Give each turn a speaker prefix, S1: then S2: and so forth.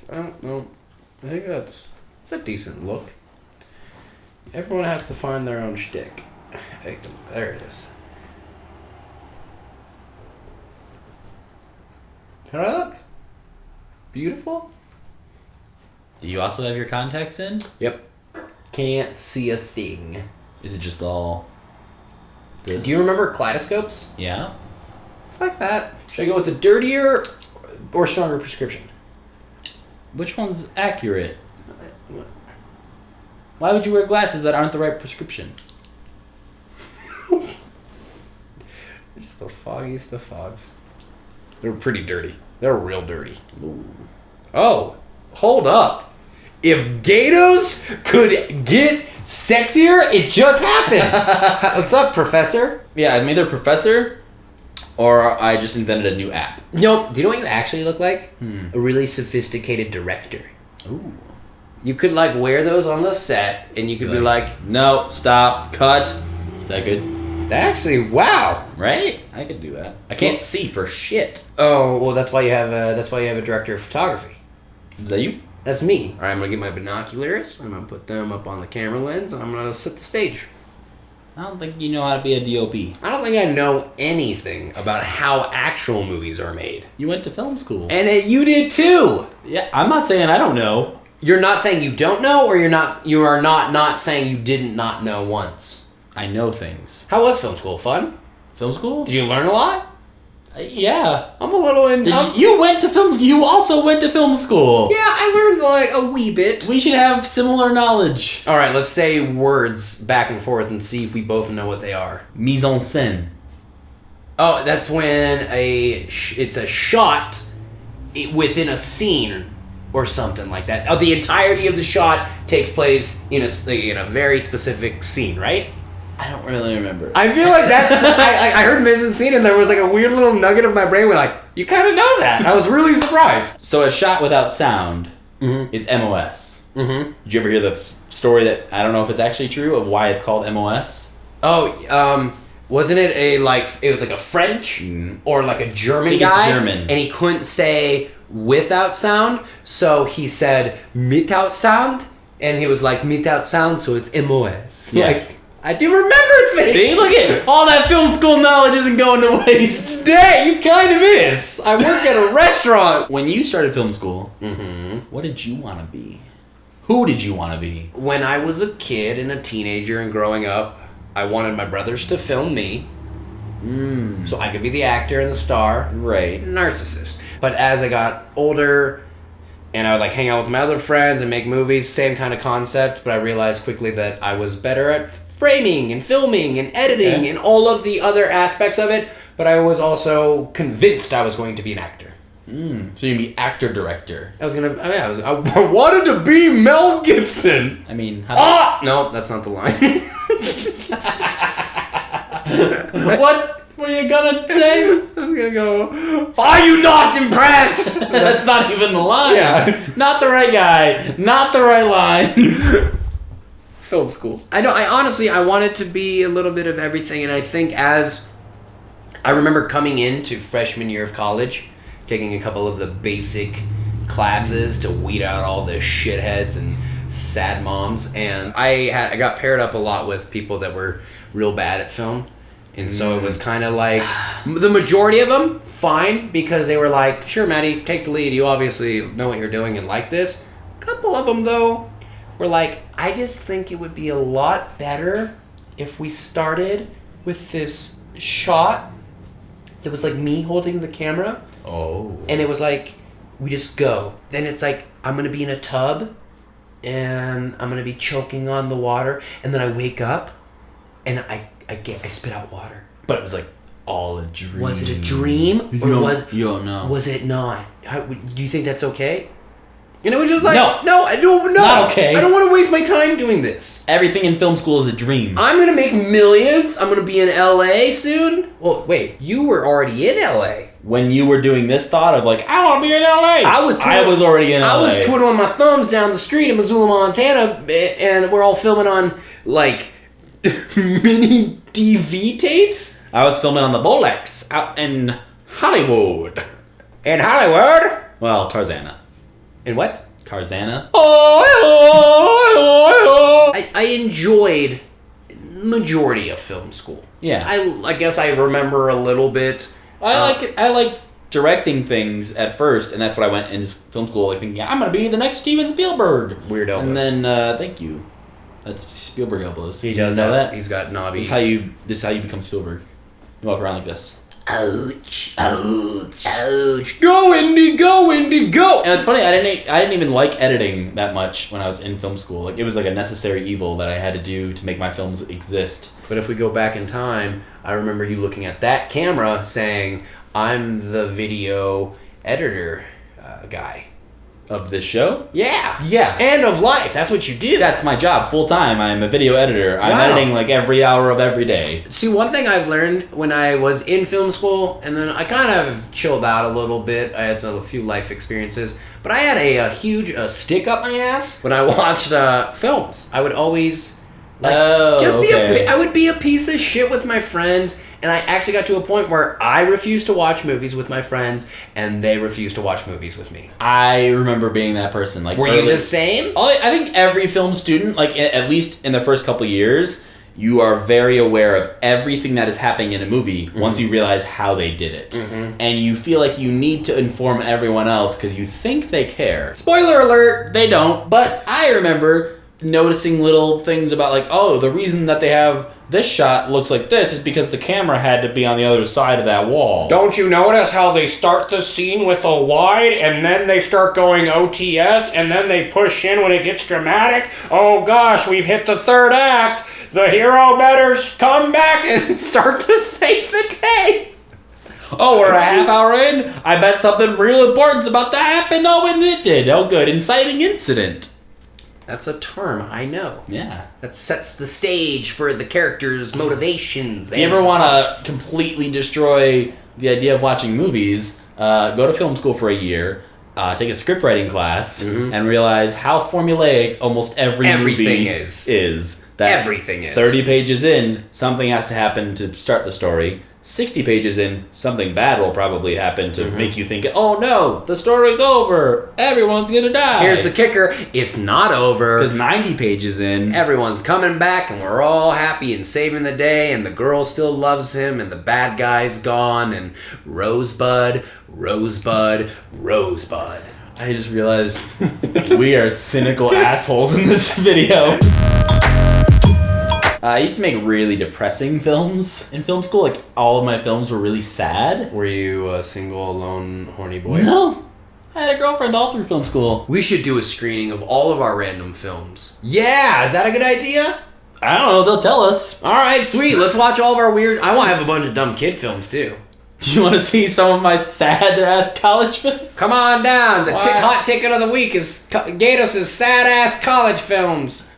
S1: I don't know. I think it's a decent look. Everyone has to find their own shtick. There it is. How do I look? Beautiful?
S2: Do you also have your contacts in?
S1: Yep. Can't see a thing.
S2: Is it just all this?
S1: Do you remember kaleidoscopes?
S2: Yeah?
S1: It's like that. Should I go with the dirtier or stronger prescription?
S2: Which one's accurate? Why would you wear glasses that aren't the right prescription?
S1: Just the foggiest of fogs. They're pretty dirty. They're real dirty.
S2: Ooh.
S1: Oh, hold up. If Gatos could get sexier, it just happened. What's up, Professor?
S2: Yeah, I'm either professor or I just invented a new app.
S1: No, do you know what you actually look like? A really sophisticated director.
S2: Ooh.
S1: You could like wear those on the set and you could be like,
S2: no, stop, cut. Is that good?
S1: that actually, wow.
S2: Right? I could do that. I can't see for shit.
S1: Oh, well, that's why you have a director of photography.
S2: Is that you?
S1: That's me. All right, I'm going to get my binoculars. I'm going to put them up on the camera lens, and I'm going to set the stage.
S2: I don't think you know how to be a DOP.
S1: I don't think I know anything about how actual movies are made.
S2: You went to film school.
S1: And you did too.
S2: Yeah, I'm not saying I don't know.
S1: You're not saying you don't know, or you are not saying you didn't not know once.
S2: I know things.
S1: How was film school? Fun?
S2: Film school?
S1: Did you learn a lot?
S2: Yeah.
S1: I'm a little in...
S2: You went to film... You also went to film school.
S1: Yeah, I learned like a wee bit.
S2: We should have similar knowledge.
S1: All right, let's say words back and forth and see if we both know what they are.
S2: Mise en scène.
S1: Oh, that's when it's a shot within a scene or something like that. Oh, the entirety of the shot takes place in a very specific scene, right?
S2: I don't really remember.
S1: I feel like that's... I heard mise en scene and there was like a weird little nugget of my brain where like, you kind of know that. I was really surprised.
S2: So a shot without sound is MOS.
S1: Mm-hmm.
S2: Did you ever hear the story that, I don't know if it's actually true, of why it's called MOS?
S1: Oh, wasn't it it was like a French or like a German guy?
S2: It's German.
S1: And he couldn't say without sound, so he said without sound, and he was like without sound, so it's MOS.
S2: Yeah.
S1: Like, I do remember things.
S2: See, look at all that film school knowledge isn't going to waste.
S1: Yeah, it kind of is. I work at a restaurant.
S2: When you started film school, what did you want to be? Who did you want to be?
S1: When I was a kid and a teenager and growing up, I wanted my brothers to film me. So I could be the actor and the star.
S2: Right.
S1: Narcissist. But as I got older and I would like hang out with my other friends and make movies, same kind of concept, but I realized quickly that I was better at framing and filming and editing and all of the other aspects of it, but I was also convinced I was going to be an actor.
S2: So you'd be actor-director.
S1: I wanted to be Mel Gibson.
S2: I mean...
S1: No, that's not the line.
S2: What were you gonna say?
S1: I was gonna go, are you not impressed?
S2: That's not even the line.
S1: Yeah.
S2: Not the right guy. Not the right line.
S1: Film school. I know, I wanted to be a little bit of everything, and I think as I remember coming into freshman year of college, taking a couple of the basic classes to weed out all the shitheads and sad moms, and I got paired up a lot with people that were real bad at film, and so it was kind of like, the majority of them, fine, because they were like, sure, Matty, take the lead, you obviously know what you're doing and like this. A couple of them, though, were like, I just think it would be a lot better if we started with this shot that was like me holding the camera.
S2: Oh.
S1: And it was like, we just go. Then it's like, I'm going to be in a tub and I'm going to be choking on the water. And then I wake up and I spit out water.
S2: But it was like all a dream.
S1: Was it a dream? Or
S2: you don't know.
S1: Was it not? Do you think that's okay? And it was just like,
S2: No,
S1: I don't know.
S2: Not okay.
S1: I don't want to waste my time doing this.
S2: Everything in film school is a dream.
S1: I'm going to make millions. I'm going to be in LA soon. Well, wait, you were already in LA.
S2: When you were doing this thought of like, I want to be in LA. I was already in LA.
S1: I was twiddling my thumbs down the street in Missoula, Montana, and we're all filming on, like, mini DV tapes.
S2: I was filming on the Bolex out in Hollywood.
S1: In Hollywood?
S2: Well, Tarzana.
S1: In what?
S2: Tarzana.
S1: I enjoyed majority of film school.
S2: Yeah.
S1: I guess I remember a little bit.
S2: I liked directing things at first, and that's what I went into film school like thinking, I'm going to be the next Steven Spielberg.
S1: Weird elbows.
S2: And then, thank you. That's Spielberg elbows.
S1: He does
S2: know that.
S1: He's got knobby.
S2: This is how you become Spielberg. You walk around like this.
S1: Ouch! Ouch! Ouch! Go Indy! Go Indy! Go!
S2: And it's funny. I didn't even like editing that much when I was in film school. Like it was like a necessary evil that I had to do to make my films exist.
S1: But if we go back in time, I remember you looking at that camera saying, "I'm the video editor guy."
S2: Of this show?
S1: Yeah.
S2: Yeah.
S1: And of life. That's what you do.
S2: That's my job, full time. I'm a video editor. I'm editing like every hour of every day.
S1: See, one thing I've learned when I was in film school, and then I kind of chilled out a little bit. I had a few life experiences, but I had a huge stick up my ass when I watched films. I would always I would be a piece of shit with my friends, and I actually got to a point where I refused to watch movies with my friends, and they refused to watch movies with me.
S2: I remember being that person. Like,
S1: were you the same?
S2: I think every film student, like at least in the first couple of years, you are very aware of everything that is happening in a movie once you realize how they did it. And you feel like you need to inform everyone else because you think they care.
S1: Spoiler alert!
S2: They don't, but I remember noticing little things about like, oh, the reason that they have this shot looks like this is because the camera had to be on the other side of that wall.
S1: Don't you notice how they start the scene with a wide and then they start going OTS and then they push in when it gets dramatic? Oh gosh, we've hit the third act. The hero better come back and start to save the day.
S2: Oh, we're a half hour in? I bet something real important's about to happen. Oh, and it did. Oh, good. Inciting incident.
S1: That's a term I know.
S2: Yeah.
S1: That sets the stage for the character's motivations.
S2: If you ever want to completely destroy the idea of watching movies, go to film school for a year, take a script writing class, and realize how formulaic almost everything movie is. That
S1: everything is.
S2: 30 pages in, something has to happen to start the story. 60 pages in, something bad will probably happen to make you think, oh no, the story's over. Everyone's gonna die.
S1: Here's the kicker, it's not over.
S2: Because 90 pages in,
S1: everyone's coming back and we're all happy and saving the day and the girl still loves him and the bad guy's gone and Rosebud, Rosebud, Rosebud.
S2: I just realized we are cynical assholes in this video. I used to make really depressing films in film school. Like, all of my films were really sad.
S1: Were you a single, lone, horny boy?
S2: No. I had a girlfriend all through film school.
S1: We should do a screening of all of our random films. Yeah, is that a good idea?
S2: I don't know, they'll tell us.
S1: All right, sweet. Let's watch all of our weird... I want to have a bunch of dumb kid films, too.
S2: Do you want to see some of my sad-ass college films?
S1: Come on down. The hot ticket of the week is Gatos' sad-ass college films.